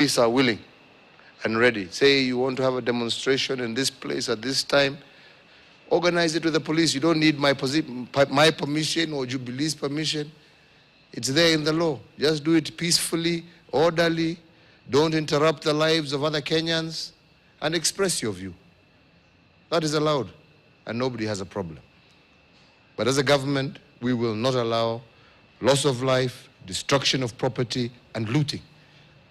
police are willing and ready. Say you want to have a demonstration in this place at this time, organize it with the police. You don't need my permission or Jubilee's permission. It's there in the law. Just do it peacefully, orderly. Don't interrupt the lives of other Kenyans and express your view. That is allowed, and nobody has a problem. But as a government, we will not allow loss of life, destruction of property, and looting,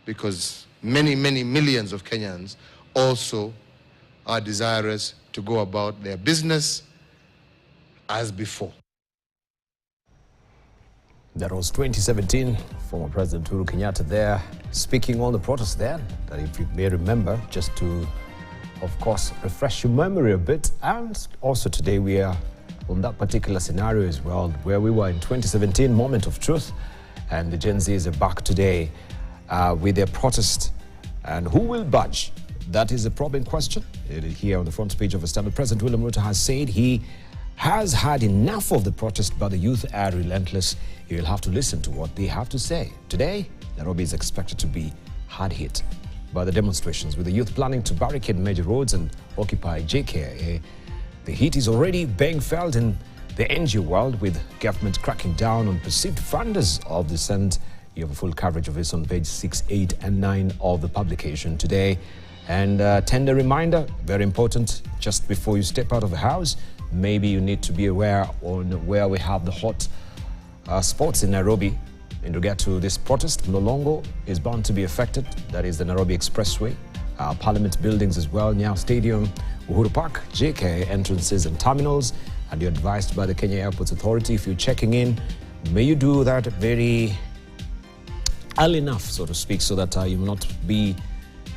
because many, many millions of Kenyans also are desirous to go about their business as before. That was 2017, former President Uhuru Kenyatta there, speaking on the protest there, that if you may remember, just to, of course, refresh your memory a bit. And also today we are on that particular scenario as well, where we were in 2017, moment of truth, and the Gen Zs are back today with their protest. And who will budge? That is a problem question. Here on the front page of the Standard, President William Ruto has said he has had enough of the protest, but the youth are relentless. He will have to listen to what they have to say. Today, Nairobi is expected to be hard hit by the demonstrations, with the youth planning to barricade major roads and occupy JKIA. The heat is already being felt in the NGO world, with government cracking down on perceived funders of dissent. You have a full coverage of this on page 6, 8, and 9 of the publication today. And tender reminder, very important, just before you step out of the house, maybe you need to be aware on where we have the hot spots in Nairobi in regard to this protest. Mlolongo is bound to be affected. That is the Nairobi Expressway, Parliament buildings as well, Nyayo Stadium, Uhuru Park, JK entrances and terminals. And you're advised by the Kenya Airports Authority, if you're checking in, may you do that very early enough, so to speak, so that you will not be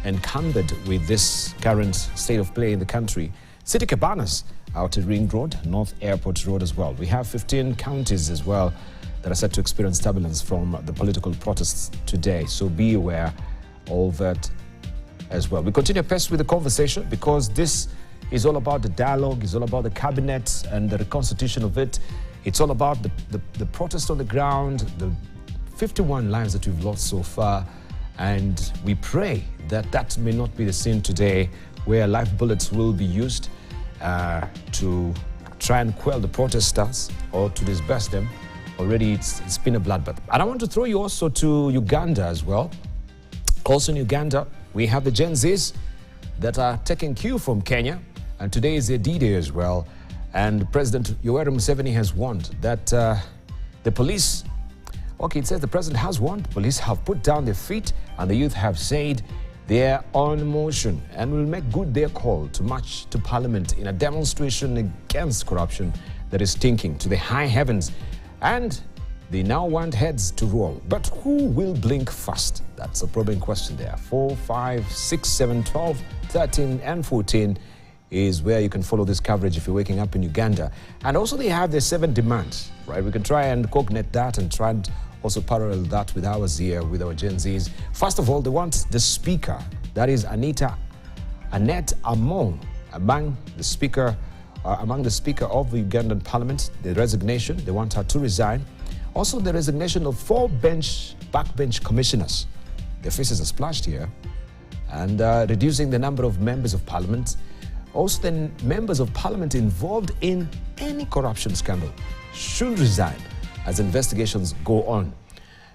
encumbered with this current state of play in the country. City Cabanas, Outer Ring Road, North Airport Road as well. We have 15 counties as well that are set to experience turbulence from the political protests today. So be aware of that as well. We continue pace with the conversation, because this is all about the dialogue, it's all about the cabinet and the reconstitution of it. It's all about the protest on the ground, the 51 lives that we've lost so far. And we pray that that may not be the scene today, where live bullets will be used to try and quell the protesters or to disperse them. Already it's been a bloodbath. And I want to throw you also to Uganda as well. Also in Uganda, we have the Gen Zs that are taking cue from Kenya. And today is their D-Day as well. And President Yoweri Museveni has warned that the police, okay, it says the president has warned, police have put down their feet, and the youth have said they're on motion and will make good their call to march to Parliament in a demonstration against corruption that is stinking to the high heavens. And they now want heads to roll. But who will blink first? That's a probing question there. 4, 5, 6, 7, 12, 13, and 14 is where you can follow this coverage if you're waking up in Uganda. And also they have their 7 demands, right? We can try and cognate that and try and also parallel that with ours here, with our Gen Zs. First of all, they want the speaker, that is Annette Among, among the speaker of the Ugandan Parliament, the resignation. They want her to resign. Also, the resignation of 4 backbench commissioners. Their faces are splashed here. And reducing the number of members of Parliament. Also, the members of Parliament involved in any corruption scandal should resign as investigations go on.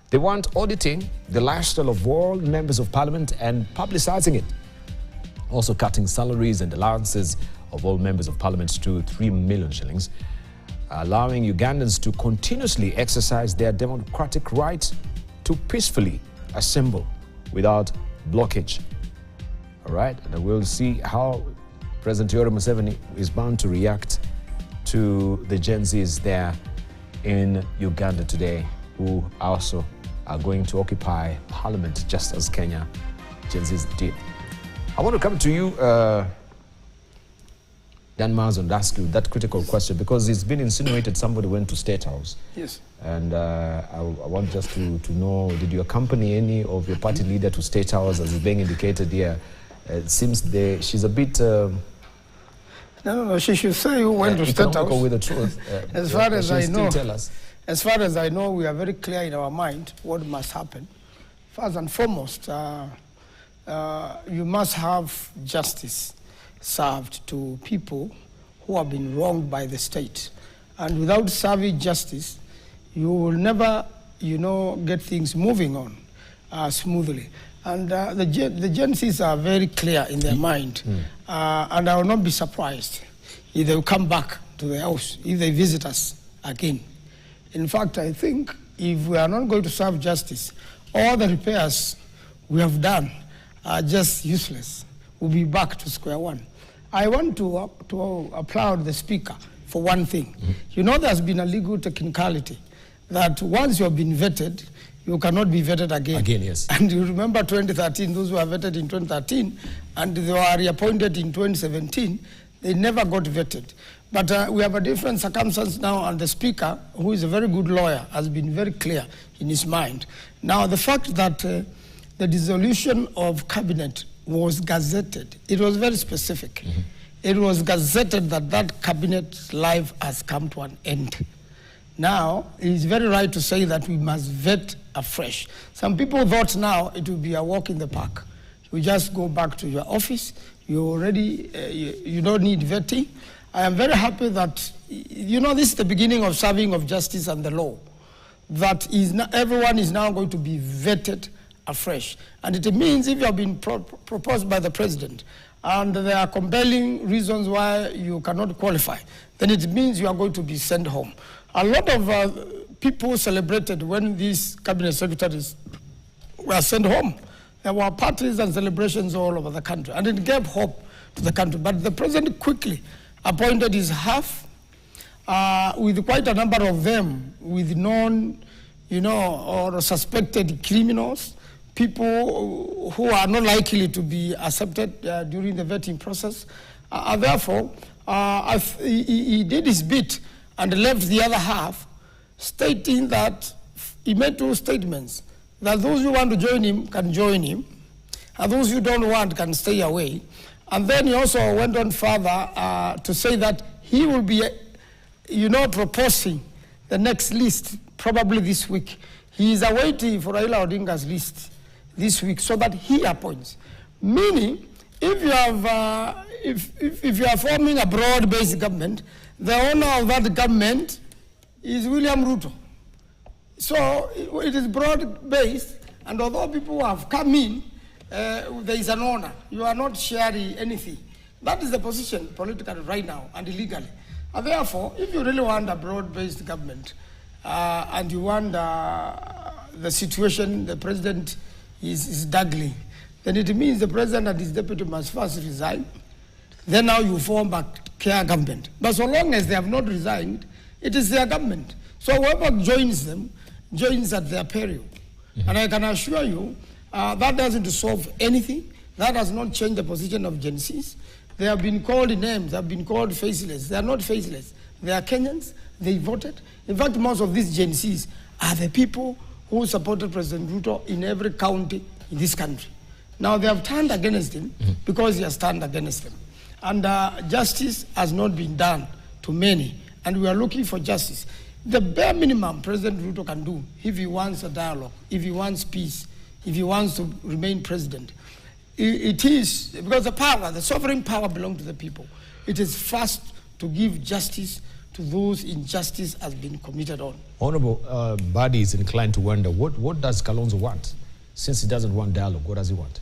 They want auditing the lifestyle of all members of Parliament and publicizing it. Also cutting salaries and allowances of all members of Parliament to 3 million shillings, allowing Ugandans to continuously exercise their democratic right to peacefully assemble without blockage. All right, and we'll see how President Yoweri Museveni is bound to react to the Gen Zs there in Uganda today, who also are going to occupy Parliament just as Kenya Gen Zs did. I want to come to you, Dan Mars, and ask you that critical question, because it's been insinuated somebody went to State House. Yes. And I want just to know, did you accompany any of your party leader to State House, as is being indicated here? It seems she's a bit... No, she should say who went to State House. With the truth. As far as I know, tell us. As far as I know, we are very clear in our mind what must happen. First and foremost, you must have justice served to people who have been wronged by the state. And without serving justice, you will never, get things moving on smoothly. And the Gen Zs are very clear in their mind. And I will not be surprised if they will come back to the house, if they visit us again. In fact, I think if we are not going to serve justice, all the repairs we have done are just useless. We'll be back to square one. I want to applaud the Speaker for one thing. There's been a legal technicality that once you have been vetted, you cannot be vetted again. Again, yes. And you remember 2013, those who were vetted in 2013, and they were reappointed in 2017, they never got vetted. But we have a different circumstance now, and the Speaker, who is a very good lawyer, has been very clear in his mind. Now, the fact that the dissolution of cabinet was gazetted, it was very specific. It was gazetted that cabinet's life has come to an end. Now, it is very right to say that we must vet afresh. Some people thought now it will be a walk in the park. You just go back to your office, you already, you don't need vetting. I am very happy that, this is the beginning of serving of justice and the law. That is now, everyone is now going to be vetted afresh. And it means if you have been proposed by the president and there are compelling reasons why you cannot qualify, then it means you are going to be sent home. A lot of people celebrated when these cabinet secretaries were sent home. There were parties and celebrations all over the country, and it gave hope to the country. But the president quickly appointed his half, with quite a number of them, with known, or suspected criminals, people who are not likely to be accepted during the vetting process. Therefore, he did his bit and left the other half, stating that he made two statements, that those who want to join him can join him, and those who don't want can stay away. And then he also went on further to say that he will be, proposing the next list probably this week. He is awaiting for Raila Odinga's list this week so that he appoints. Meaning, if you have, if you are forming a broad-based government, the owner of that government is William Ruto. So it is broad-based, and although people have come in, there is an owner. You are not sharing anything. That is the position politically right now and illegally. And therefore, if you really want a broad-based government and you want the situation the president is juggling, then it means the president and his deputy must first resign. Then now you form a care government. But so long as they have not resigned, it is their government. So whoever joins them, joins at their peril. And I can assure you, that doesn't solve anything. That does not change the position of Gen Zs. They have been called names, they have been called faceless. They are not faceless. They are Kenyans, they voted. In fact, most of these Gen Zs are the people who supported President Ruto in every county in this country. Now they have turned against him because he has turned against them. And justice has not been done to many, and we are looking for justice. The bare minimum President Ruto can do, if he wants a dialogue, if he wants peace, if he wants to remain president, it is, because the sovereign power belongs to the people. It is first to give justice to those injustice has been committed on. Honorable Badi is inclined to wonder, what does Kalonzo want? Since he doesn't want dialogue, what does he want?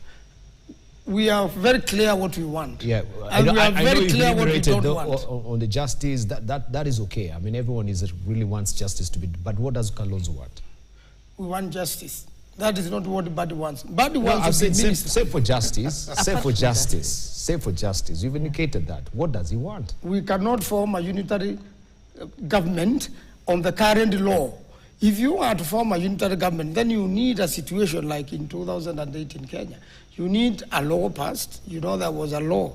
We are very clear what we want. Yeah, and we are very clear what we don't want. On the justice, that is okay. I mean, everyone really wants justice to be, but what does Kalonzo want? We want justice. That is not what Badi wants. Badi wants to be minister. Say for justice, say for justice, say for justice. You've indicated that. What does he want? We cannot form a unitary government on the current law. If you are to form a unitary government, then you need a situation like in 2008 in Kenya. You need a law passed. There was a law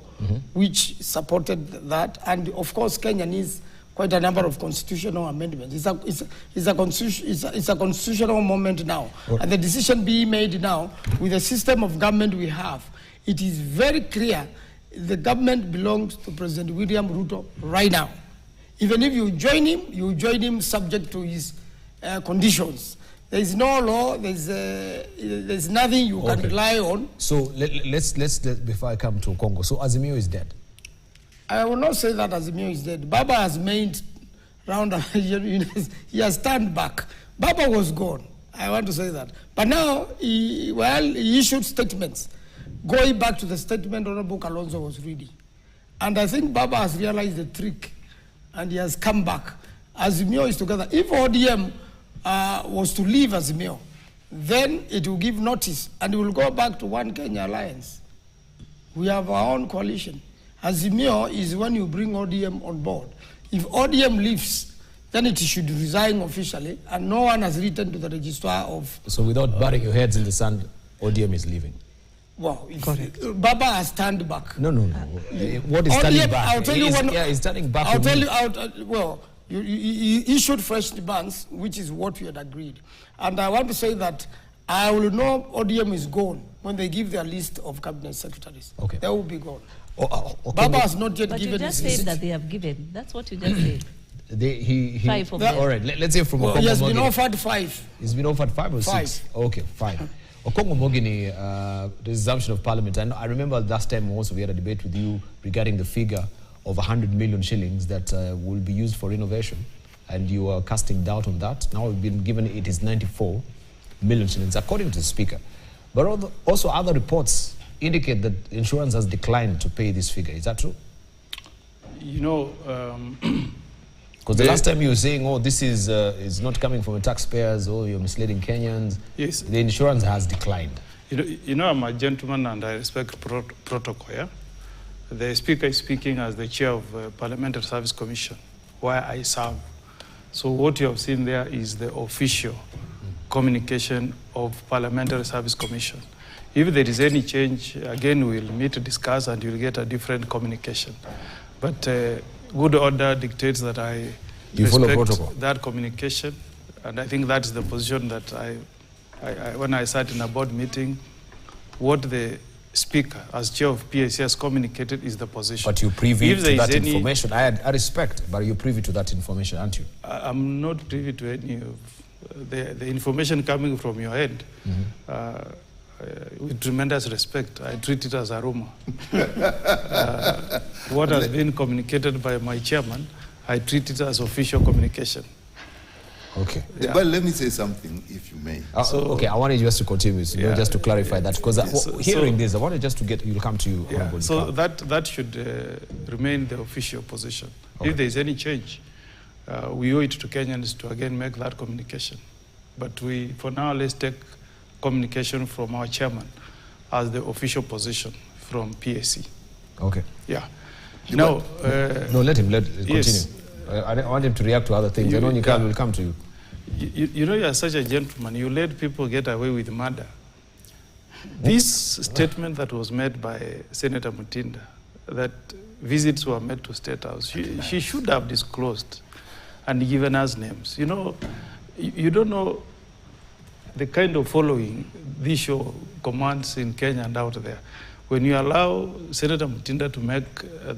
which supported that. And of course, Kenya needs quite a number of constitutional amendments. It's a constitutional moment now. And the decision being made now, with the system of government we have, it is very clear the government belongs to President William Ruto right now. Even if you join him subject to his conditions. There's no law, there's nothing you can rely on. So let's before I come to Congo, so Azimio is dead? I will not say that Azimio is dead. Baba has made round, he has turned back. Baba was gone, I want to say that. But now, he issued statements, going back to the statement Honorable Kalonzo was reading. And I think Baba has realized the trick, and he has come back. Azimio is together. If ODM was to leave Azimio, then it will give notice, and it will go back to One Kenya Alliance. We have our own coalition. Azimio is when you bring ODM on board. If ODM leaves, then it should resign officially, and no one has written to the registrar of... So without burying your heads in the sand, ODM is leaving? Well, Baba has turned back. No. What is turning back? I'll tell you one... Yeah, he's turning back. I'll tell you... well, you issued fresh demands, which is what we had agreed. And I want to say that I will know ODM is gone when they give their list of cabinet secretaries. Okay. They will be gone. Okay. Baba has not yet but given his list. But you just said that they have given. That's what you just said. 5 of them. All right, let's say from Well, Okongo he has been Mogini. offered 5. He's been offered 5 or 6? 5. Okay, fine. Okongo Mogini, the resumption of parliament. I remember last time also we had a debate with you regarding the figure of 100 million shillings that will be used for innovation. And you are casting doubt on that. Now we've been given it is 94 million shillings, according to the speaker. But also other reports indicate that insurance has declined to pay this figure. Is that true? You know, because the last time you were saying, oh, this is not coming from the taxpayers, or you're misleading Kenyans. Yes. The insurance has declined. You know, I'm a gentleman and I respect protocol, yeah? The speaker is speaking as the chair of Parliamentary Service Commission, where I serve. So what you have seen there is the official communication of Parliamentary Service Commission. If there is any change, again, we'll meet to discuss and you'll get a different communication. But good order dictates that I respect that communication. And I think that's the position that when I sat in a board meeting, what the speaker, as chair of PAC, has communicated is the position. But you're privy to that information. I respect, but you're privy to that information, aren't you? I'm not privy to any of the information coming from your end. With tremendous respect, I treat it as a rumor. What has been communicated by my chairman, I treat it as official communication. Okay. Yeah. But let me say something, if you may. Okay, I wanted just to continue, just to clarify that, because hearing this, I wanted just to get, you'll come to you. Yeah. So that should remain the official position. Okay. If there is any change, we owe it to Kenyans to again make that communication. But for now, let's take communication from our chairman as the official position from PAC. Okay. Yeah. No, let him continue. Yes. I want him to react to other things. I know Nikal will come to you. You know, you are such a gentleman. You let people get away with murder. This statement that was made by Senator Mutinda, that visits were made to State House, she should have disclosed and given us names. You know, you don't know the kind of following these show commands in Kenya and out there. When you allow Senator Mutinda to make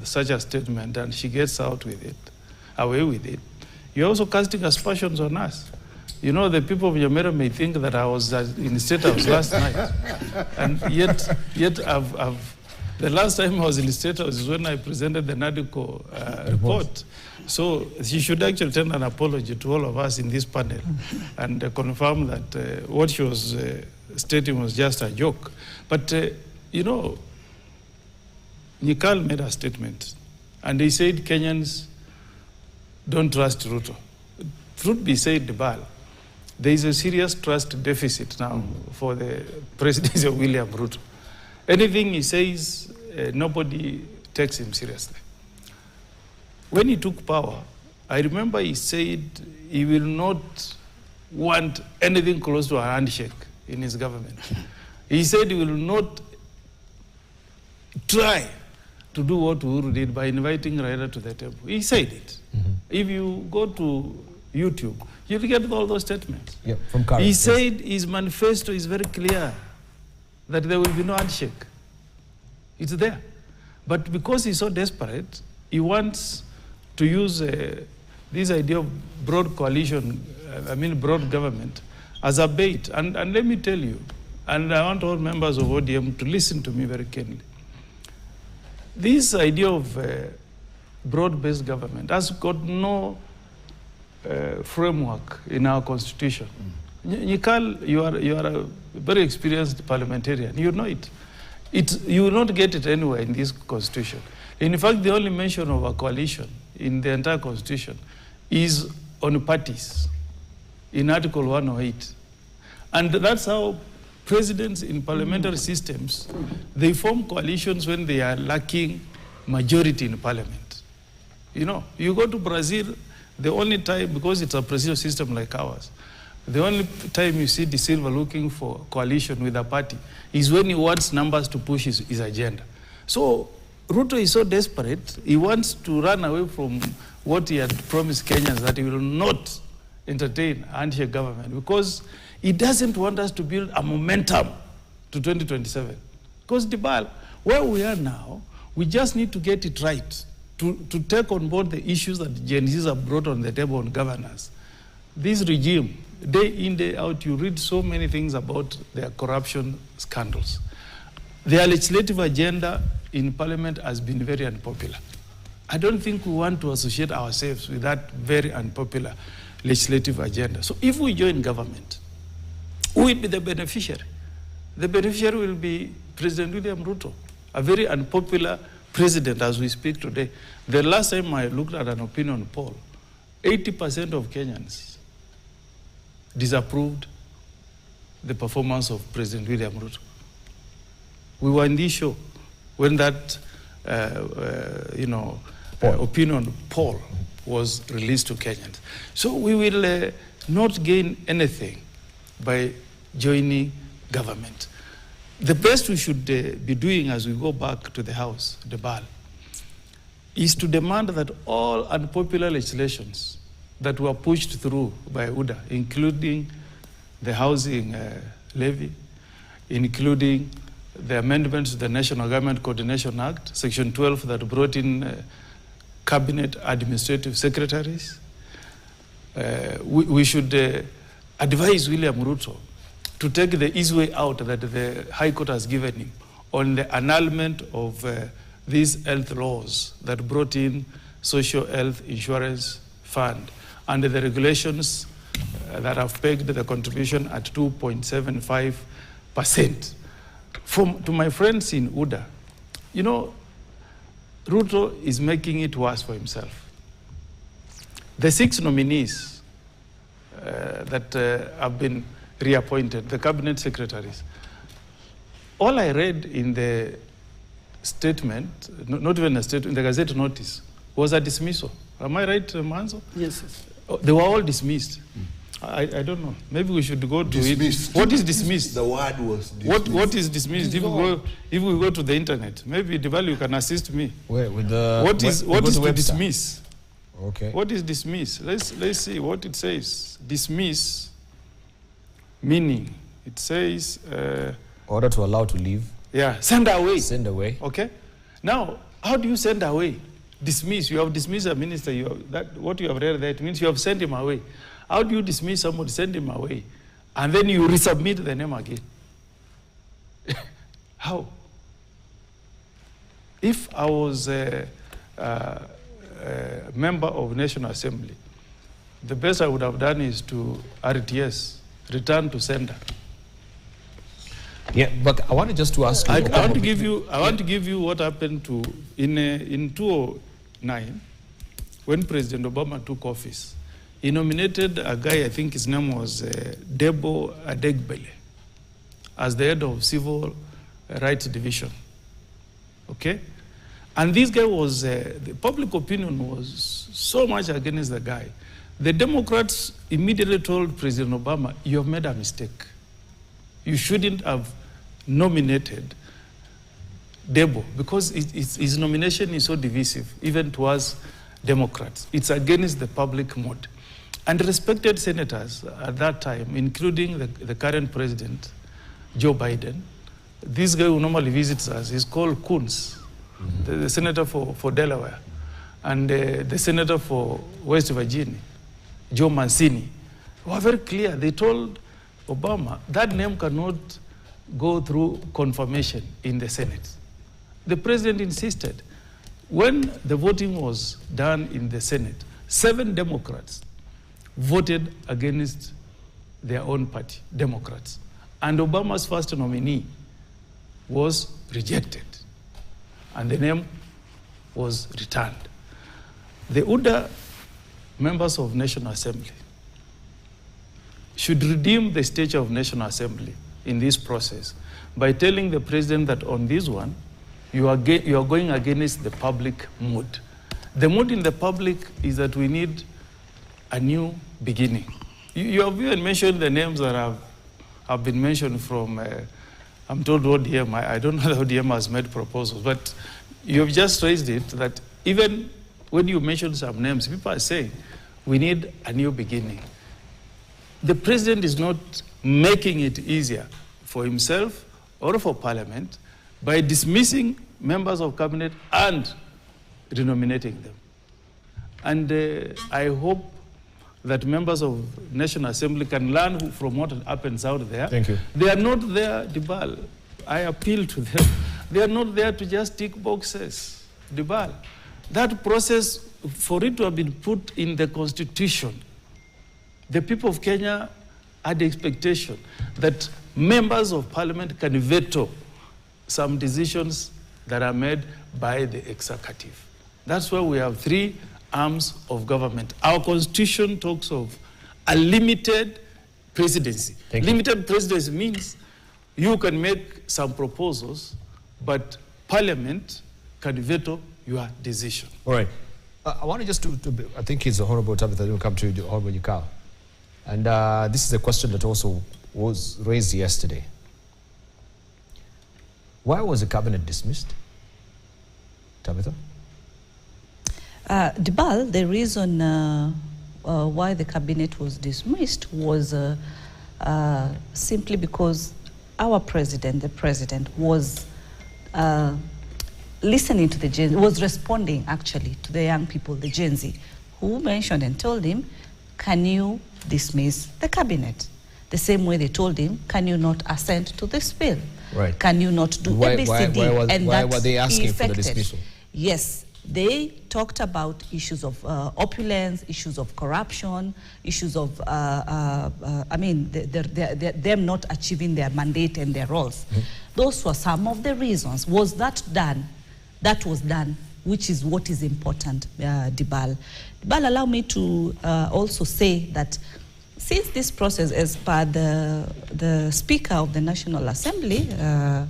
such a statement and she gets away with it, you're also casting aspersions on us. You know, the people of Nyamera may think that I was in State House last night. And yet the last time I was in State House is when I presented the NADICO report. So she should actually tender an apology to all of us in this panel and confirm that what she was stating was just a joke. But, you know, Nikal made a statement and he said Kenyans don't trust Ruto. Truth be said, Bal, there is a serious trust deficit now for the presidency of William Ruto. Anything he says, nobody takes him seriously. When he took power, I remember he said he will not want anything close to a handshake in his government. He said he will not try to do what Uhuru did by inviting Raila to the table. He said it. If you go to YouTube, you'll get all those statements. Yep, from Karen, he said his manifesto is very clear that there will be no handshake. It's there. But because he's so desperate, he wants to use this idea of broad coalition, broad government, as a bait. And let me tell you, and I want all members of ODM to listen to me very keenly. This idea of broad-based government has got no framework in our constitution. Nyikal, you are a very experienced parliamentarian. You know it. You will not get it anywhere in this constitution. In fact, the only mention of a coalition in the entire constitution is on parties in Article 108. And that's how presidents in parliamentary systems, they form coalitions when they are lacking majority in parliament. You know, you go to Brazil, the only time, because it's a presidential system like ours, the only time you see De Silva looking for coalition with a party is when he wants numbers to push his agenda. So Ruto is so desperate, he wants to run away from what he had promised Kenyans, that he will not entertain anti government, because he doesn't want us to build a momentum to 2027. Because Dibal, where we are now, we just need to get it right to take on board the issues that Gen Zs have brought on the table on governance. This regime, day in, day out, you read so many things about their corruption scandals. Their legislative agenda in parliament has been very unpopular. I don't think we want to associate ourselves with that very unpopular legislative agenda. So if we join government, who will be the beneficiary? The beneficiary will be President William Ruto, a very unpopular president as we speak today. The last time I looked at an opinion poll, 80% of Kenyans disapproved the performance of President William Ruto. We were in this show when that opinion poll was released to Kenyans. So we will not gain anything by joining government. The best we should be doing as we go back to the House, the BAL, is to demand that all unpopular legislations that were pushed through by UDA, including the housing levy, including the amendments to the National Government Coordination Act, Section 12, that brought in cabinet administrative secretaries, we should advise William Ruto to take the easy way out that the High Court has given him on the annulment of these health laws that brought in social health insurance fund under the regulations that have pegged the contribution at 2.75%. To my friends in UDA, you know, Ruto is making it worse for himself. The 6 nominees that have been reappointed, the cabinet secretaries, all I read in the statement, not even a statement, the Gazette notice, was a dismissal. Am I right, Manzo? Yes. They were all dismissed. I don't know. Maybe we should go to dismissed. it. What is dismissed? The word was dismissed. What is dismissed? If we go to the internet, maybe Deval, you can assist me. Where, with the, what is to dismiss? Okay. What is dismiss? Let's see what it says. Dismiss, meaning it says order to allow to leave. Yeah, send away. Send away. Okay. Now, how do you send away? Dismiss. You have dismissed a minister. What you have read there, it means you have sent him away. How do you dismiss somebody, send him away, and then you resubmit the name again? How? If I was a member of National Assembly, the best I would have done is to RTS, return to sender. Yeah, but I wanted just to ask you. I want to give you what happened to in 2009 when President Obama took office. He nominated a guy, I think his name was Debo Adegbele, as the head of Civil Rights Division. Okay? And this guy was, the public opinion was so much against the guy. The Democrats immediately told President Obama, you have made a mistake. You shouldn't have nominated Debo, because his nomination is so divisive, even towards Democrats. It's against the public mood. And respected senators at that time, including the current president, Joe Biden, this guy who normally visits us is called Coons, the senator for Delaware, and the senator for West Virginia, Joe Mancini, were very clear. They told Obama, that name cannot go through confirmation in the Senate. The president insisted. When the voting was done in the Senate, 7 Democrats voted against their own party, Democrats. And Obama's first nominee was rejected. And the name was returned. The UDA members of National Assembly should redeem the stature of National Assembly in this process by telling the president that on this one, you are going against the public mood. The mood in the public is that we need a new beginning. You have even mentioned the names that have been mentioned from, I'm told ODM, I don't know that ODM has made proposals, but you have just raised it that even when you mention some names, people are saying, we need a new beginning. The president is not making it easier for himself or for parliament by dismissing members of cabinet and renominating them. And I hope that members of National Assembly can learn from what happens out there. Thank you. They are not there, Dibal. I appeal to them. They are not there to just tick boxes, Dibal. That process, for it to have been put in the Constitution, the people of Kenya had the expectation that members of parliament can veto some decisions that are made by the executive. That's why we have 3 arms of government. Our constitution talks of a limited presidency. Limited presidency means you can make some proposals, but parliament can veto your decision. All right. I want to just I think it's the Honorable Tabitha, will come to the Honorable Yukao. And this is a question that also was raised yesterday. Why was the cabinet dismissed? Tabitha? Dibal, the reason why the cabinet was dismissed was simply because our president, the president, was listening to the Gen Z, was responding actually to the young people, the Gen Z, who mentioned and told him, can you dismiss the cabinet? The same way they told him, can you not assent to this bill? Right. Can you not do ABCD? Why were they asking for the dismissal? Yes, they talked about issues of opulence, issues of corruption, issues of, them not achieving their mandate and their roles. Mm-hmm. Those were some of the reasons. Was that done? That was done, which is what is important, Dibal. Dibal, allow me to also say that since this process, as per the Speaker of the National Assembly,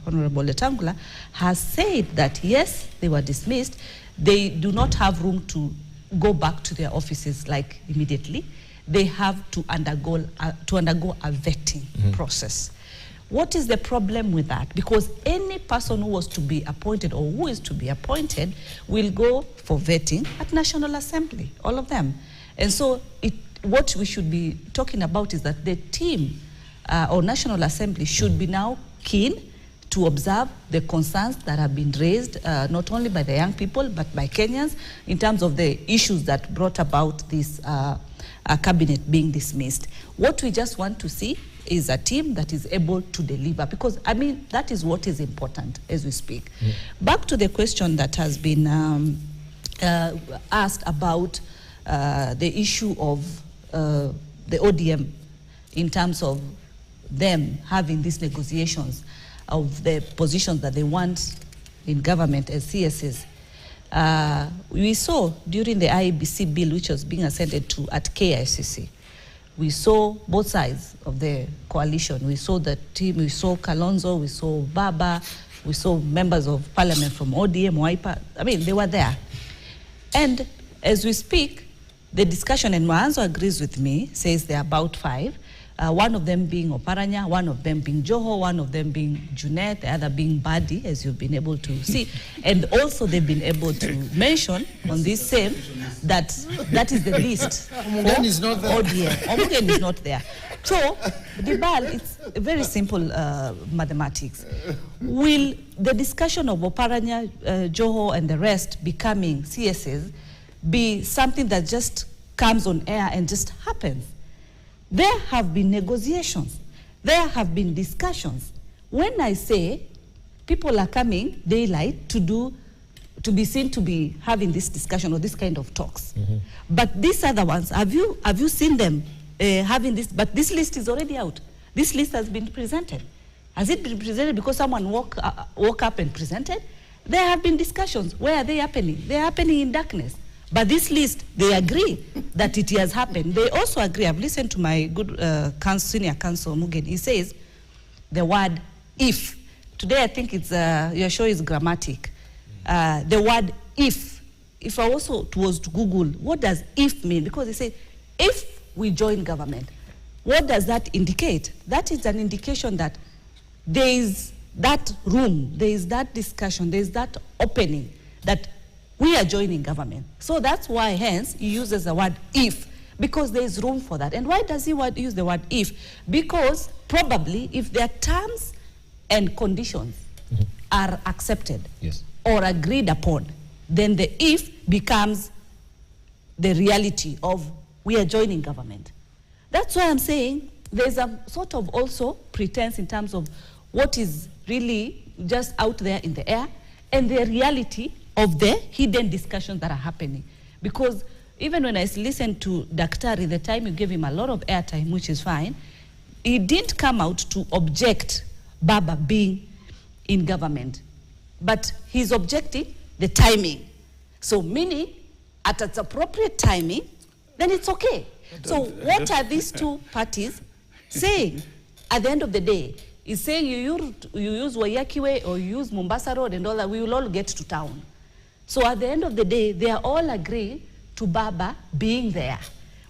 Honorable Letangula, has said that yes, they were dismissed, they do not have room to go back to their offices like immediately. They have to undergo a vetting process. What is the problem with that? Because any person who was to be appointed or who is to be appointed will go for vetting at National Assembly, all of them. And so what we should be talking about is that the team or National Assembly should be now keen to observe the concerns that have been raised, not only by the young people, but by Kenyans, in terms of the issues that brought about this cabinet being dismissed. What we just want to see is a team that is able to deliver, because, I mean, that is what is important as we speak. Yeah. Back to the question that has been asked about the issue of the ODM in terms of them having these negotiations of the positions that they want in government as CSs. We saw during the IEBC bill, which was being assented to at KICC, we saw both sides of the coalition. We saw the team, we saw Kalonzo, we saw Baba, we saw members of parliament from ODM, Wiper. I mean, they were there. And as we speak, the discussion, and Mwanzo agrees with me, says there are about 5. One of them being Oparanya, one of them being Joho, one of them being Junet, the other being Badi, as you've been able to see. And also they've been able to mention on this same that is the list. Omugen is not there. Omugen is not there. So, Dibal, it's very simple mathematics. Will the discussion of Oparanya, Joho, and the rest becoming CSs be something that just comes on air and just happens? There have been negotiations. There have been discussions. When I say people are coming daylight to be seen to be having this discussion or this kind of talks. But these other ones, have you seen them having this? But this list is already out. This list has been presented. Has it been presented because someone woke up and presented? There have been discussions. Where are they happening? They're happening in darkness. But this list, they agree that it has happened. They also agree. I've listened to my good senior counsel, Mugen. He says the word if. Today I think it's, your show is grammatic. The word if I also was to Google, what does if mean? Because they say, if we join government, what does that indicate? That is an indication that there is that room, there is that discussion, there is that opening that we are joining government. So that's why, hence, he uses the word if, because there is room for that. And why does he use the word if? Because probably if their terms and conditions are accepted or agreed upon, then the if becomes the reality of we are joining government. That's why I'm saying there's a sort of also pretense in terms of what is really just out there in the air and the reality of the hidden discussions that are happening. Because even when I listened to Daktari, the time you gave him a lot of airtime, which is fine, he didn't come out to object Baba being in government. But he's objecting the timing. So meaning, at its appropriate timing, then it's okay. So what are these two parties saying at the end of the day? Is saying you use Waiyaki Way or you use Mombasa Road and all that, we will all get to town. So at the end of the day, they are all agreeing to Baba being there.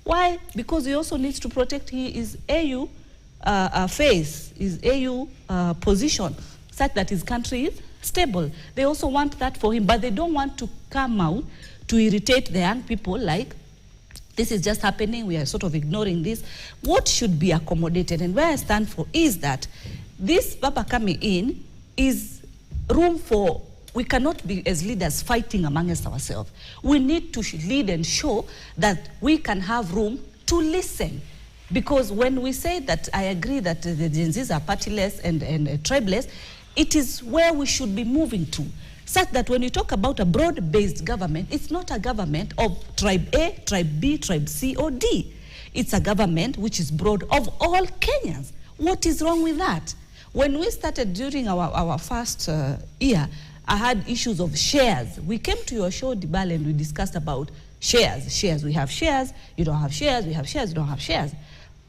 Why? Because he also needs to protect his AU face, his AU position, such that his country is stable. They also want that for him, but they don't want to come out to irritate the young people like, this is just happening, we are sort of ignoring this. What should be accommodated, and where I stand for is that this Baba coming in is room for, we cannot be as leaders fighting amongst ourselves. We need to lead and show that we can have room to listen. Because when we say that, I agree that the Gen Zs are partyless and tribeless, it is where we should be moving to. Such that when you talk about a broad-based government, it's not a government of tribe A, tribe B, tribe C, or D. It's a government which is broad of all Kenyans. What is wrong with that? When we started during our first year, I had issues of shares. We came to your show, Dibal, and we discussed about shares. Shares, we have shares, you don't have shares, we have shares, you don't have shares.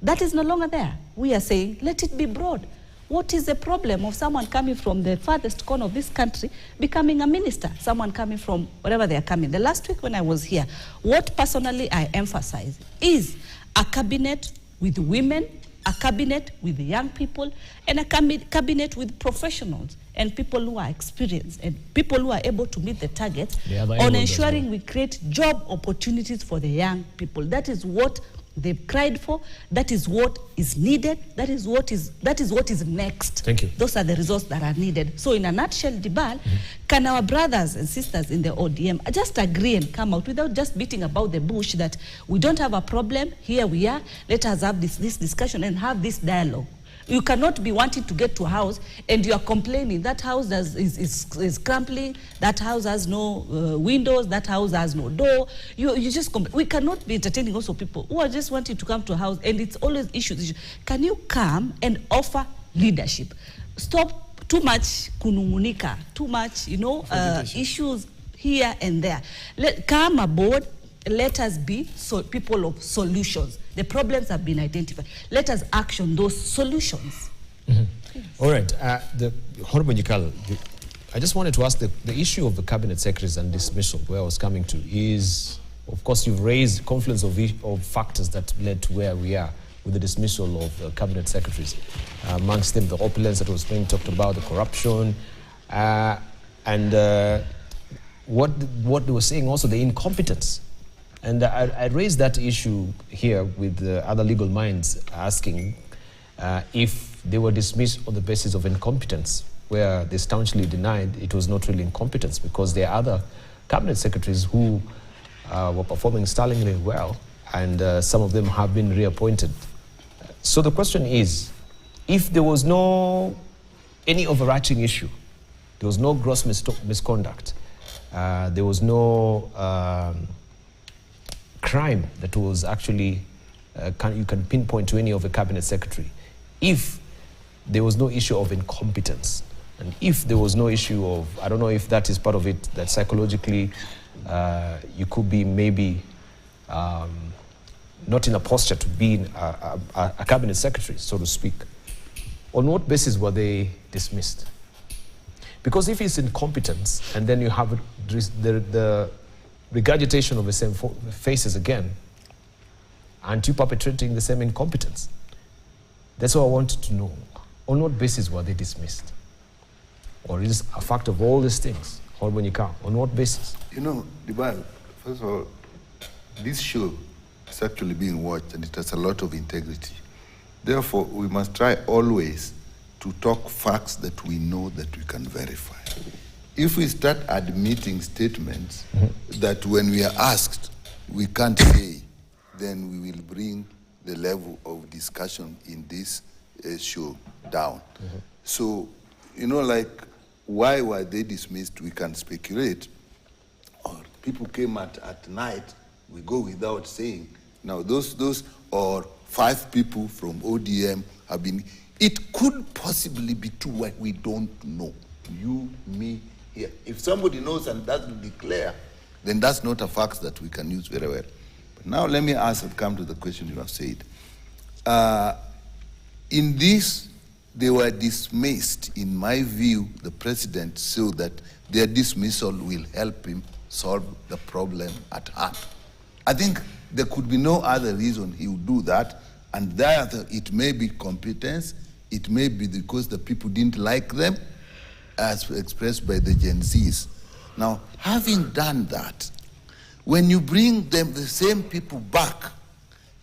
That is no longer there. We are saying, let it be broad. What is the problem of someone coming from the farthest corner of this country becoming a minister? Someone coming from wherever they are coming. The last week when I was here, what personally I emphasize is a cabinet with women, a cabinet with young people, and a cabinet with professionals and people who are experienced and people who are able to meet the targets on ensuring we create job opportunities for the young people. That is what they've cried for. That is what is needed. That is what is next. Thank you. Those are the results that are needed. So in a nutshell, Dibal, can our brothers and sisters in the ODM just agree and come out without just beating about the bush that we don't have a problem, here we are, let us have this discussion and have this dialogue. You cannot be wanting to get to a house and you are complaining that house is crumbling, that house has no windows, that house has no door. You just we cannot be entertaining also people who are just wanting to come to a house and it's always issues. Can you come and offer leadership? Stop too much kunungunika, too much, issues here and there. Come aboard. Let us be people of solutions. The problems have been identified. Let us action those solutions. All right. The Honorable Nyikal, I just wanted to ask the issue of the cabinet secretaries and dismissal, where I was coming to, is, of course, you've raised confluence of factors that led to where we are with the dismissal of cabinet secretaries. Amongst them, the opulence that was being talked about, the corruption, and what they were saying also, the incompetence. And I raised that issue here with other legal minds asking if they were dismissed on the basis of incompetence, where they staunchly denied it was not really incompetence because there are other cabinet secretaries who were performing startlingly well, and some of them have been reappointed. So the question is, if there was any overarching issue, there was no gross misconduct, there was no crime that was actually, you can pinpoint to any of a cabinet secretary, if there was no issue of incompetence, and if there was no issue of, I don't know if that is part of it, that psychologically you could be maybe not in a posture to be a cabinet secretary, so to speak. On what basis were they dismissed? Because if it's incompetence, and then you have the regurgitation of the same faces again, aren't you perpetrating the same incompetence? That's what I wanted to know. On what basis were they dismissed? Or is it a fact of all these things? On what basis? You know, Dibal, first of all, this show is actually being watched and it has a lot of integrity. Therefore, we must try always to talk facts that we know that we can verify. If we start admitting statements that when we are asked, we can't say, then we will bring the level of discussion in this show down. So, you know, like, why were they dismissed? We can speculate. Or people came at night, we go without saying. Now, those or 5 people from ODM have been, it could possibly be true, what we don't know. You, me, here. If somebody knows and doesn't declare, then that's not a fact that we can use very well. But now let me ask and come to the question you have said. In this, they were dismissed. In my view, the president showed that their dismissal will help him solve the problem at hand. I think there could be no other reason he would do that, and that it may be competence, it may be because the people didn't like them, as expressed by the Gen Zs. Now, having done that, when you bring them, the same people back,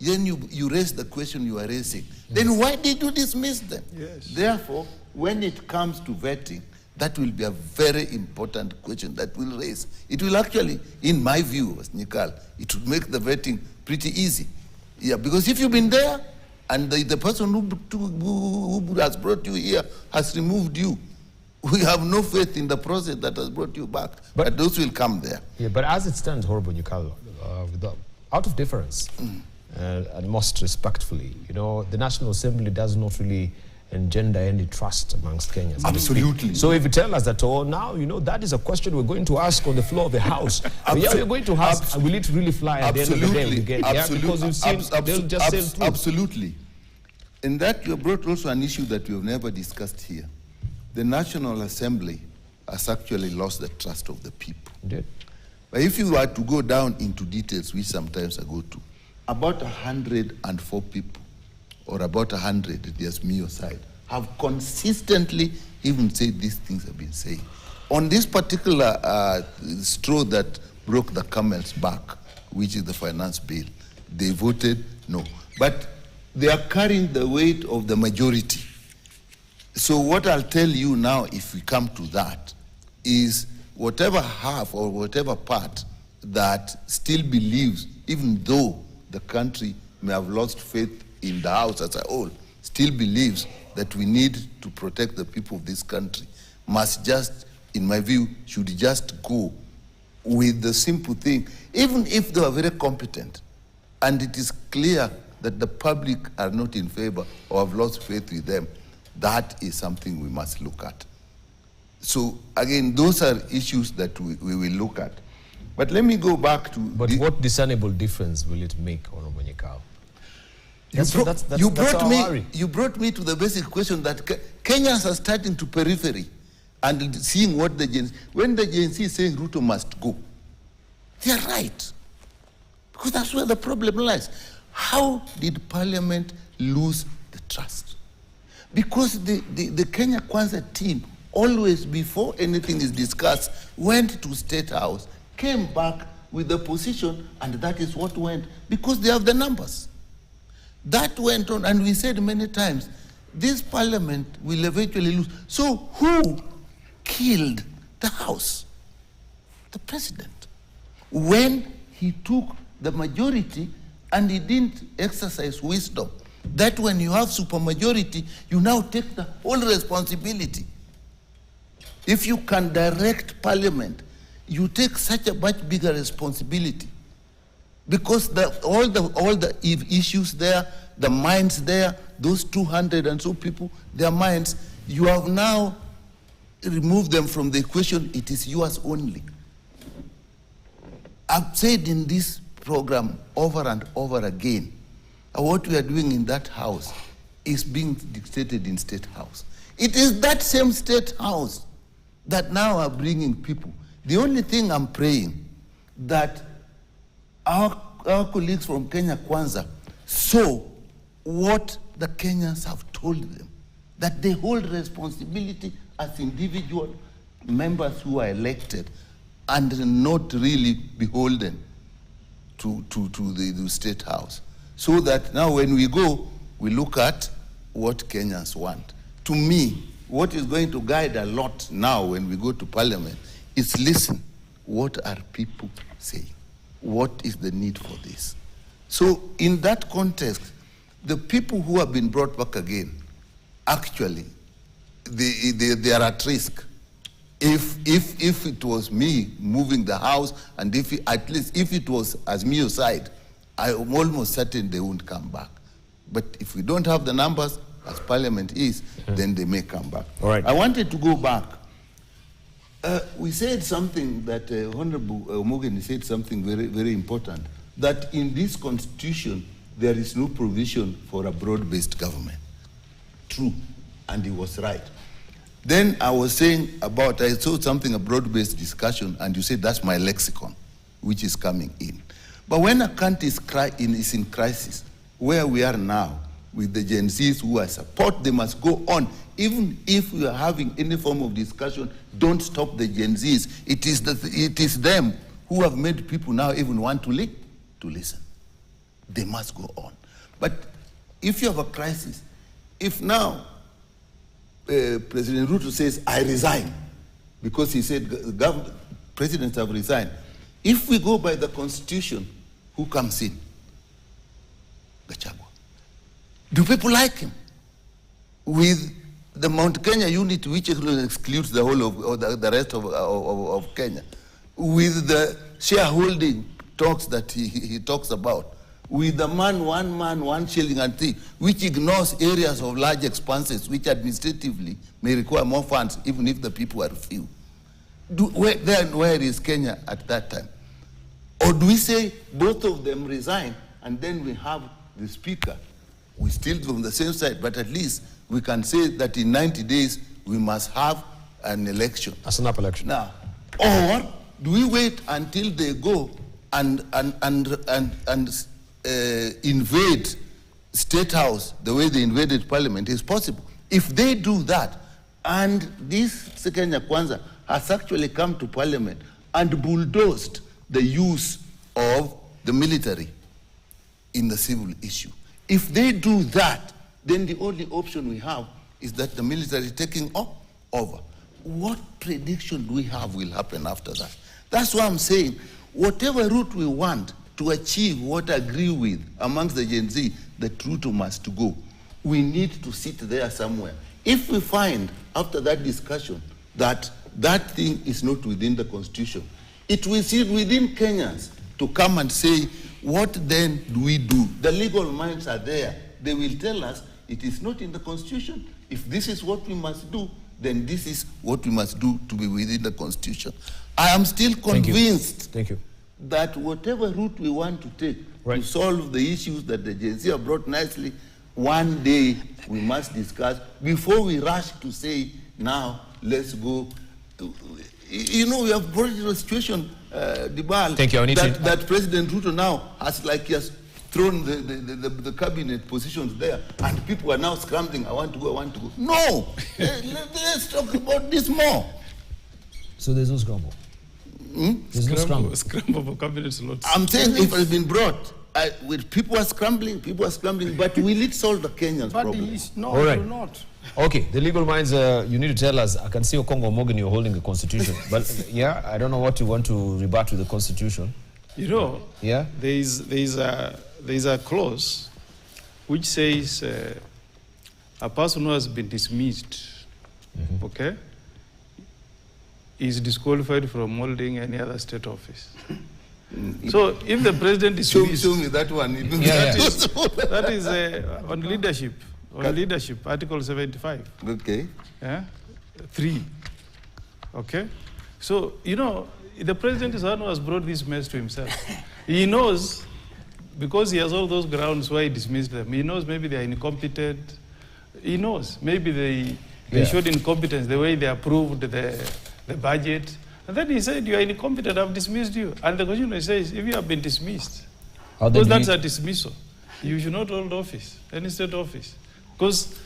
then you raise the question you are raising. Then why did you dismiss them? Yes. Therefore, when it comes to vetting, that will be a very important question that will raise. It will actually, in my view, as Nikal, it would make the vetting pretty easy. Yeah, because if you've been there and the person who has brought you here has removed you, we have no faith in the process that has brought you back. But those will come there. Yeah, but as it stands, Horrible Nikal, out of difference, and most respectfully, you know, the National Assembly does not really engender any trust amongst Kenyans. Absolutely. So if you tell us that, oh, now, you know, that is a question we're going to ask on the floor of the House. Yeah, we're going to ask, will it really fly at the end of the day? We get, yeah, because you've seen, they'll just sail through. Absolutely. In that, you brought also an issue that we have never discussed here. The National Assembly has actually lost the trust of the people. Indeed. But if you were to go down into details, which sometimes I go to, about 104 people, or about 100, there's me aside, have consistently even said these things have been saying. On this particular straw that broke the camel's back, which is the finance bill, they voted no. But they are carrying the weight of the majority. So what I'll tell you now, if we come to that, is whatever half or whatever part that still believes, even though the country may have lost faith in the House as a whole, still believes that we need to protect the people of this country, must just, in my view, should just go with the simple thing, even if they are very competent, and it is clear that the public are not in favor or have lost faith with them, that is something we must look at. So again, those are issues that we will look at. But let me go back to... But what discernible difference will it make, Honorable Nyakao? You brought me to the basic question that Kenyans are starting to periphery and seeing what the Gen Z... When the Gen Z is saying Ruto must go, they are right. Because that's where the problem lies. How did Parliament lose the trust? Because the Kenya Kwanza team, always before anything is discussed, went to State House, came back with the position, and that is what went, because they have the numbers. That went on, and we said many times, this Parliament will eventually lose. So who killed the House? The President. When he took the majority and he didn't exercise wisdom That when you have supermajority, you now take the whole responsibility. If you can direct parliament, you take such a much bigger responsibility. Because all the issues there, the minds there, those 200 and so people, their minds, you have now removed them from the equation. It is yours only. I've said in this program over and over again, what we are doing in that house is being dictated in State House. It is that same State House that now are bringing people. The only thing I'm praying that our colleagues from Kenya Kwanza saw what the Kenyans have told them, that they hold responsibility as individual members who are elected and not really beholden to the State House. So that now when we go, we look at what Kenyans want. To me, what is going to guide a lot now when we go to Parliament is listen, what are people saying? What is the need for this? So in that context, the people who have been brought back again, actually, they are at risk. If it was me moving the house, and at least if it was Azimio's side, I am almost certain they won't come back. But if we don't have the numbers, as Parliament is, then they may come back. All right. I wanted to go back. We said something that Honorable Morgan said something very, very important, that in this constitution, there is no provision for a broad-based government. True, and he was right. Then I was saying I saw something, a broad-based discussion, and you said that's my lexicon, which is coming in. But when a country is in crisis, where we are now, with the Gen Zs who are support, they must go on. Even if we are having any form of discussion, don't stop the Gen Zs. It is them who have made people now even want to listen. They must go on. But if you have a crisis, if now President Ruto says, I resign, because he said presidents have resigned. If we go by the constitution, who comes in? Gachagua. Do people like him? With the Mount Kenya unit, which excludes the whole of the rest of Kenya, with the shareholding talks that he talks about, with the one man, 1 shilling and thing, which ignores areas of large expanses, which administratively may require more funds, even if the people are few. Where is Kenya at that time? Or do we say both of them resign, and then we have the speaker? We still from the same side, but at least we can say that in 90 days we must have an election. A snap election. Now, or do we wait until they go and invade State House the way they invaded Parliament? Is possible. If they do that, and this Kenya Kwanza has actually come to Parliament and bulldozed the use of the military in the civil issue. If they do that, then the only option we have is that the military is taking over. What prediction do we have will happen after that? That's why I'm saying, whatever route we want to achieve what I agree with amongst the Gen Z, the route must go. We need to sit there somewhere. If we find after that discussion that that thing is not within the constitution, it will sit within Kenyans to come and say, what then do we do? The legal minds are there. They will tell us it is not in the constitution. If this is what we must do, then this is what we must do to be within the constitution. I am still convinced Thank you. that whatever route we want to take to solve the issues that the Gen Z have brought nicely, one day we must discuss before we rush to say, now let's go. You know, we have brought into a situation, Dibal, that President Ruto now has he has thrown the cabinet positions there, and people are now scrambling, I want to go. No! Let's talk about this more. So there's no scramble? There's no scramble? Scramble for cabinet slots. I'm saying if it has been brought, with people are scrambling, but will it solve the Kenyans' problem? No, all right. it will not. Okay, the legal minds, you need to tell us. I can see Okongo Morgan, you're holding the constitution. But yeah, I don't know what you want to rebut with the constitution. You know, yeah, there is a clause which says a person who has been dismissed, okay, is disqualified from holding any other state office. So if the president is show me that one. That is on leadership. On leadership, Article 75. Okay. Yeah? 3. Okay? So, you know, the president is the one who has brought this mess to himself. He knows, because he has all those grounds why he dismissed them. He knows maybe they are incompetent. He knows maybe they showed incompetence the way they approved the budget. And then he said, you are incompetent, I've dismissed you. And the constitution says, if you have been dismissed, because that's a dismissal, you should not hold office, any state office. Because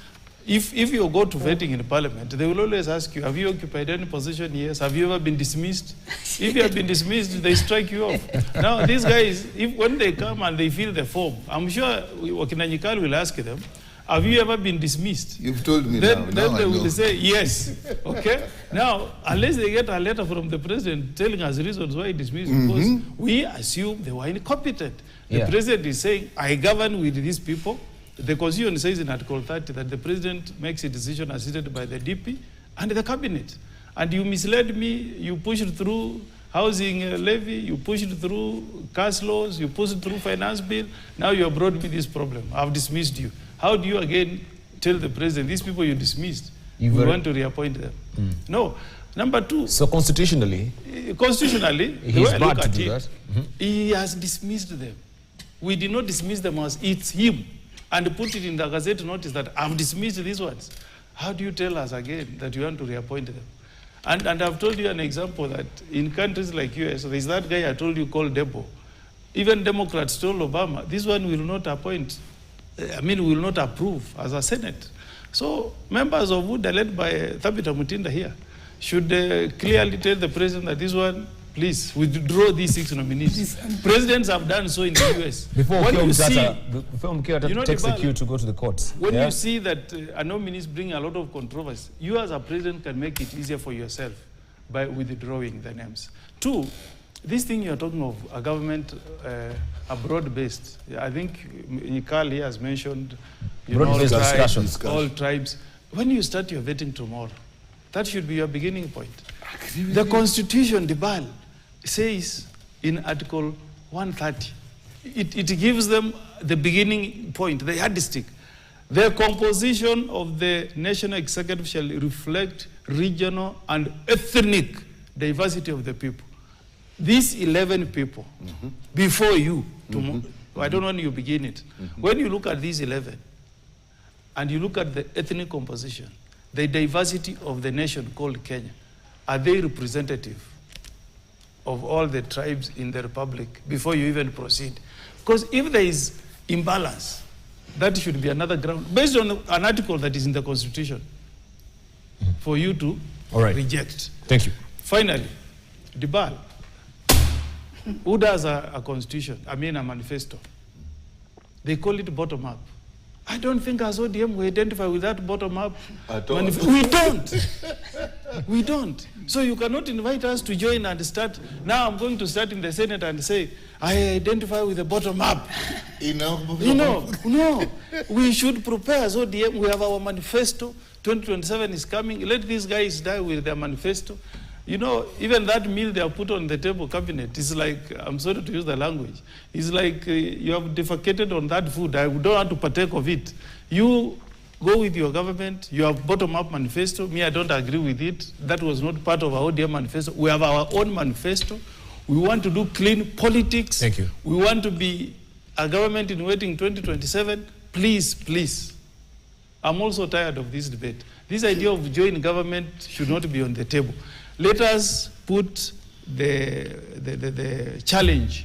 if you go to vetting in parliament, they will always ask you, have you occupied any position? Yes. Have you ever been dismissed? If you have been dismissed, they strike you off. Now, these guys, when they come and they fill the form, I'm sure Wakinanyikal will ask them, have you ever been dismissed? You've told me then now. Then they will say yes. Okay? Now, unless they get a letter from the president telling us reasons why he dismissed, because we assume they were incompetent. The president is saying, I govern with these people. The constitution says in Article 30 that the president makes a decision assisted by the DP and the cabinet. And you misled me, you pushed through housing levy, you pushed through cash laws, you pushed through finance bill. Now you have brought me this problem. I've dismissed you. How do you again tell the president, these people you dismissed, we want to reappoint them? No. Number 2. So constitutionally, the way I look at it, he has dismissed them. We did not dismiss them as it's him and put it in the Gazette notice that I've dismissed these ones. How do you tell us again that you want to reappoint them? And I've told you an example that in countries like US, there's that guy I told you called Debo. Even Democrats told Obama, this one will not appoint, will not approve as a Senate. So members of WUD led by Thabita Mutinda here should clearly tell the president that this one, please withdraw these 6 nominees. Presidents have done so in the US. Before Mkhitaryan takes the cue to go to the courts. When you see that a nominees bring a lot of controversy, you as a president can make it easier for yourself by withdrawing the names. 2, this thing you're talking of, a government abroad-based. I think Nikal here has mentioned all tribes. When you start your vetting tomorrow, that should be your beginning point. The Constitution, Dibal, says in Article 130, it gives them the beginning point, the yardstick. The composition of the national executive shall reflect regional and ethnic diversity of the people. These 11 people, before you, tomorrow, I don't know when you begin it. When you look at these 11, and you look at the ethnic composition, the diversity of the nation called Kenya, are they representative of all the tribes in the republic before you even proceed? Because if there is imbalance, that should be another ground, based on an article that is in the Constitution, for you to reject. Thank you. Finally, Dibal, who does a constitution, a manifesto? They call it bottom-up. I don't think as ODM we identify with that bottom-up. We don't. We don't. So you cannot invite us to join and start. Now I'm going to start in the Senate and say, I identify with the bottom-up. No. We should prepare as ODM. We have our manifesto. 2027 is coming. Let these guys die with their manifesto. You know, even that meal they have put on the table cabinet is like, I'm sorry to use the language, it's like you have defecated on that food. I don't want to partake of it. You go with your government, you have bottom-up manifesto. Me, I don't agree with it. That was not part of our ODM manifesto. We have our own manifesto. We want to do clean politics. Thank you. We want to be a government in waiting 2027. Please. I'm also tired of this debate. This idea of joint government should not be on the table. Let us put the challenge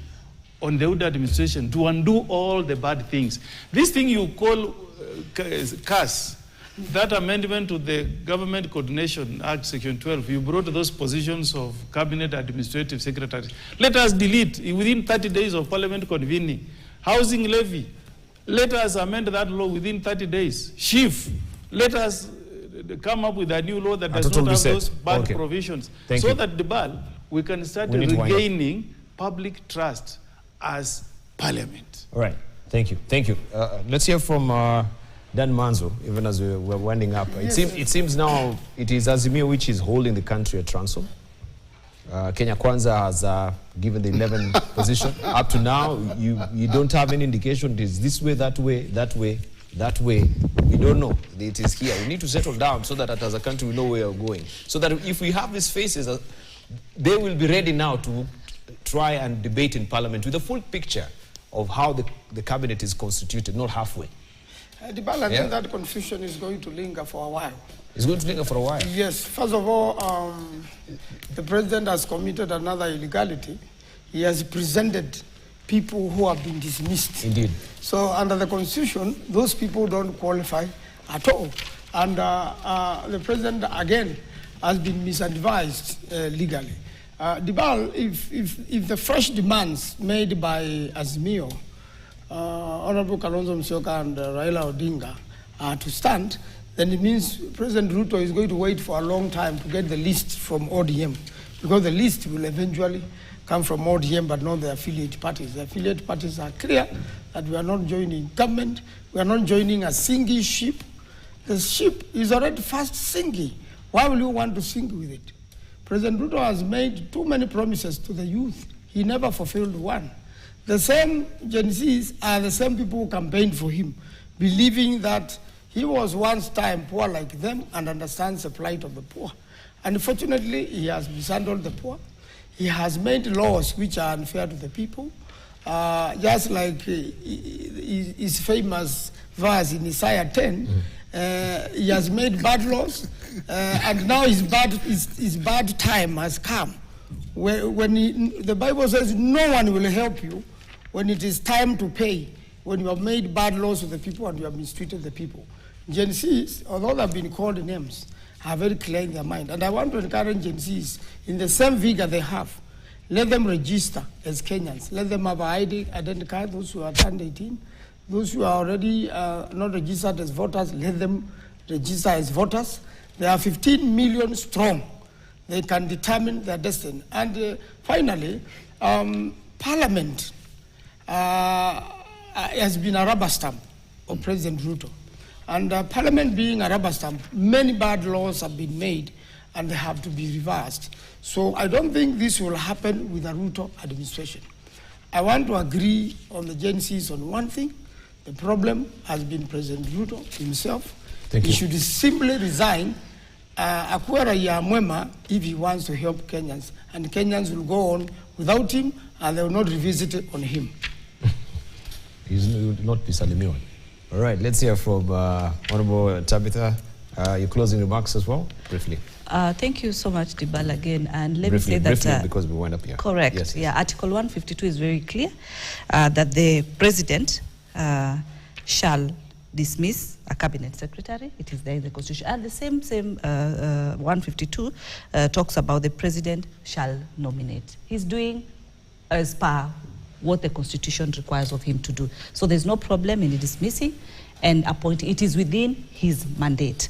on the UDA administration to undo all the bad things. This thing you call CAS, that amendment to the Government Coordination Act, Section 12, you brought those positions of cabinet administrative secretaries. Let us delete within 30 days of parliament convening. Housing levy, let us amend that law within 30 days. Chief, let us come up with a new law that does not have those bad provisions. So that we can start regaining public trust as parliament. All right. Thank you. Thank you. Let's hear from Dan Manzo, even as we're winding up. Yes, It seems now it is Azimio which is holding the country at ransom. Kenya Kwanza has given the 11th position. Up to now, you don't have any indication it is this way, that way, that way, that way. We don't know. It is here. We need to settle down so that as a country we know where we're going. So that if we have these faces, they will be ready now to try and debate in Parliament with a full picture of how the cabinet is constituted, not halfway. I think that confusion is going to linger for a while. It's going to linger for a while? Yes. First of all, the president has committed another illegality. He has presented people who have been dismissed. Indeed. So under the constitution, those people don't qualify at all. And the president, again, has been misadvised legally. Dibal, if the fresh demands made by Azimio, Honorable Kalonzo Musyoka and Raila Odinga are to stand, then it means President Ruto is going to wait for a long time to get the list from ODM, because the list will eventually come from ODM but not the affiliate parties. The affiliate parties are clear that we are not joining government, we are not joining a single ship. The ship is already fast sinking. Why will you want to sink with it? President Ruto has made too many promises to the youth. He never fulfilled one. The same Gen Zs are the same people who campaigned for him, believing that he was once time poor like them and understands the plight of the poor. Unfortunately, he has mishandled the poor. He has made laws which are unfair to the people. Just like his famous verse in Isaiah 10, he has made bad laws, and now his bad time has come. The Bible says no one will help you when it is time to pay, when you have made bad laws to the people and you have mistreated the people. Gen Zs, although they have been called names, are very clear in their mind. And I want to encourage Gen Zs, in the same vigor they have, let them register as Kenyans. Let them have an ID card, those who are turned 18. Those who are already not registered as voters, let them register as voters. They are 15 million strong. They can determine their destiny. And finally, Parliament has been a rubber stamp of President Ruto. And Parliament being a rubber stamp, many bad laws have been made and they have to be reversed. So I don't think this will happen with the Ruto administration. I want to agree on the Gen Zs on one thing. The problem has been President Ruto himself. Thank you. He should simply resign Akwera Yamwema if he wants to help Kenyans. And Kenyans will go on without him and they will not revisit it on him. He will not be Salimion. All right, let's hear from Honorable Tabitha. Your closing remarks as well, briefly. Thank you so much, Dibal, again. And let briefly, me say that... Briefly, because we wind up here. Correct. Yes, yes. Yeah, Article 152 is very clear that the President shall dismiss a cabinet secretary. It is there in the Constitution. And the same 152 talks about the President shall nominate. He's doing as per what the Constitution requires of him to do. So there's no problem in dismissing and appointing. It is within his mandate.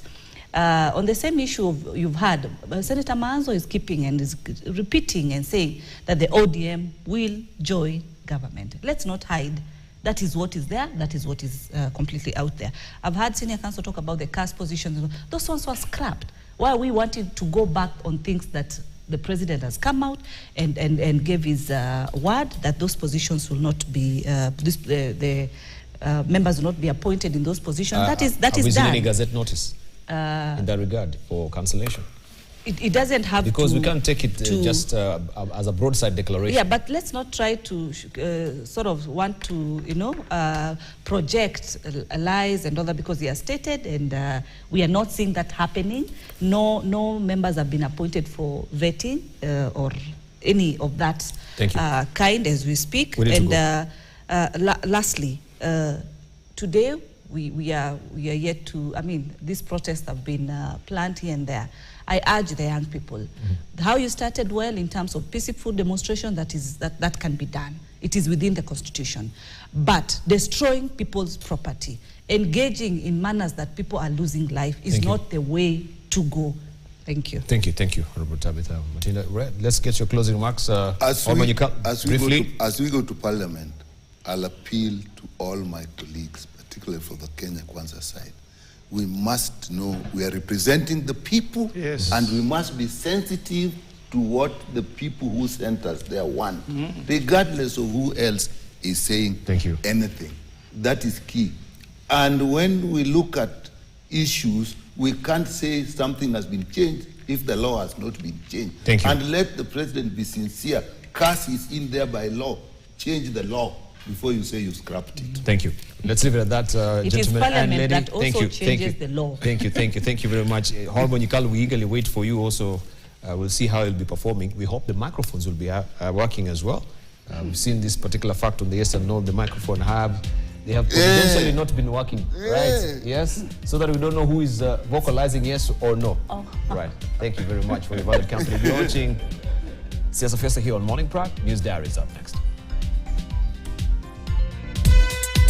On the same issue you've had, Senator Manzo is keeping and is repeating and saying that the ODM will join government. Let's not hide. That is what is there. That is what is completely out there. I've had senior counsel talk about the caste positions. Those ones were scrapped. Why are we wanting to go back on things that the president has come out and gave his word that those positions will not be, the members will not be appointed in those positions? That is done. Have we seen any gazette notice in that regard for cancellation? It doesn't have because we can't take it just as a broadside declaration. Yeah, but let's not try to sort of want to, project lies and all that, because he has stated, and we are not seeing that happening. No members have been appointed for vetting or any of that kind as we speak. Lastly, today we are yet to. I mean, these protests have been planned here and there. I urge the young people, how you started well in terms of peaceful demonstration, that can be done. It is within the Constitution. But destroying people's property, engaging in manners that people are losing life is not the way to go. Thank you. Thank you, Honorable Tabitha Matinda. Let's get your closing remarks. As we go to Parliament, I'll appeal to all my colleagues, particularly for the Kenya Kwanza side. We must know we are representing the people, Yes. and we must be sensitive to what the people who sent us there want, regardless of who else is saying Thank you. anything. That is key. And when we look at issues, we can't say something has been changed if the law has not been changed. Thank you. And let the president be sincere. CAS is in there by law. Change the law before you say you scrapped it. Thank you. Let's leave it at that, It is gentlemen and Parliament lady. that also Thank you. changes the law. Thank you very much. Honorable Nyikalu, we eagerly wait for you also. We'll see how you'll be performing. We hope the microphones will be working as well. We've seen this particular fact on the yes and no, the microphone they have potentially not been working, right? Yes? So that we don't know who is vocalizing yes or no. Oh. Right. Thank you very much for your valued company. We're watching Siasa Fiesta here on Morning Prague. News Diary is up next.